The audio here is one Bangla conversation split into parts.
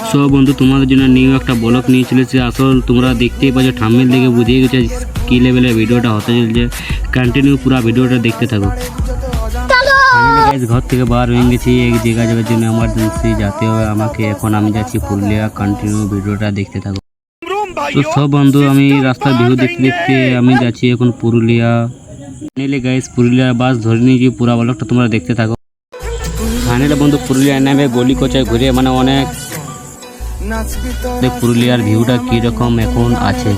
সো বন্ধু, তোমাদের জন্য নিউ একটা ব্লগ নিয়ে চলেছে। আসল তোমরা দেখতেই পাচ্ছ, থাম্বনেল দেখে বুঝিয়ে গেছো কি লেভেলের ভিডিওটা হতে চলছে। কন্টিনিউ পুরো ভিডিওটা দেখতে থাকো। ঘর থেকে বার হয়ে গেছি, এক জায়গায় যাওয়ার জন্য এমার্জেন্সি যেতে হবে আমাকে। এখন আমি যাচ্ছি পুরুলিয়া। কন্টিনিউ ভিডিওটা দেখতে থাকো। তো সব বন্ধু, আমি রাস্তার ভিউ দেখতে দেখতে আমি যাচ্ছি এখন পুরুলিয়া। ফাইনালি গাইস, পুরুলিয়ার বাস ধরে নিয়েছি। পুরো ব্লগটা তোমরা দেখতে থাকো। ফাইনালি বন্ধু, পুরুলিয়া নামে গলি কোচায় ঘুরে মানে অনেক পুরুলিয়ার ভিউটা কিরকম এখন আছে।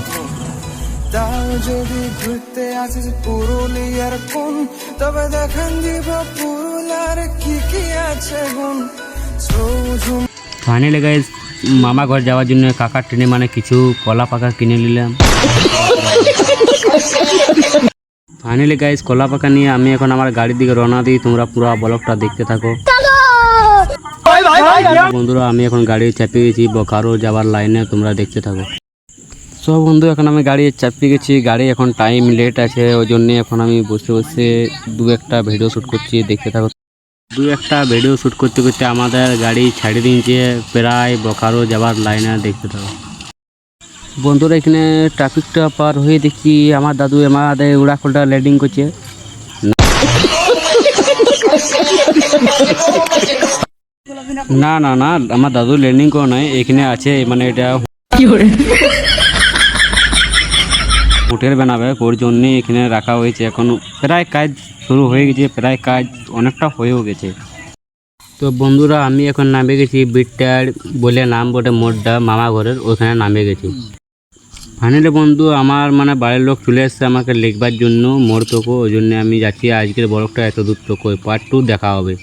ফাইনালি গাইস, মামা ঘর যাওয়ার জন্য কাকার ট্রেনে মানে কিছু কলা পাকা কিনে নিলাম। ফাইনালি গাইস, কলা পাকা নিয়ে আমি এখন আমার গাড়ির দিকে রওনা দিই। তোমরা পুরো ব্লগটা দেখতে থাকো। বন্ধুরা, আমি এখন গাড়ি চাপে গেছি বোকারো যাওয়ার লাইনে। তোমরা দেখতে থাকো। সব বন্ধু, এখন আমি গাড়ি চাপে গেছি। গাড়ি এখন টাইম লেট আছে, ওই জন্যে এখন আমি বসে বসে দু একটা ভিডিও শ্যুট করছি। দেখতে থাকো। দু একটা ভিডিও শ্যুট করতে করতে আমাদের গাড়ি ছাড়িয়ে দিয়েছে প্রায় বোকারো যাওয়ার লাইনে। দেখতে থাকো। বন্ধুরা, এখানে ট্রাফিকটা পার হয়ে দেখি আমার দাদু আমাদের উড়াখোলটা ল্যান্ডিং করছে। না না না, আমার দাদু ল্যান্ডিং করে নয়, এখানে আছে মানে এটা হোটেল বানাবে, ওর জন্য এখানে রাখা হয়েছে। এখন প্রায় কাজ শুরু হয়ে গেছে, প্রায় কাজ অনেকটা হয়েও গেছে। তো বন্ধুরা, আমি এখন নামে গেছি বিটটার বলে নাম বটে মোড়টা মামা ঘরের, ওখানে নামে গেছি। ফাইনালি বন্ধু, আমার মানে বাড়ির লোক চলে এসছে আমাকে লিখবার জন্য মোড় তোকে, ওই জন্য আমি যাচ্ছি। আজকের ব্লগটা এত দূর তোকে, পার্ট 2 দেখা হবে।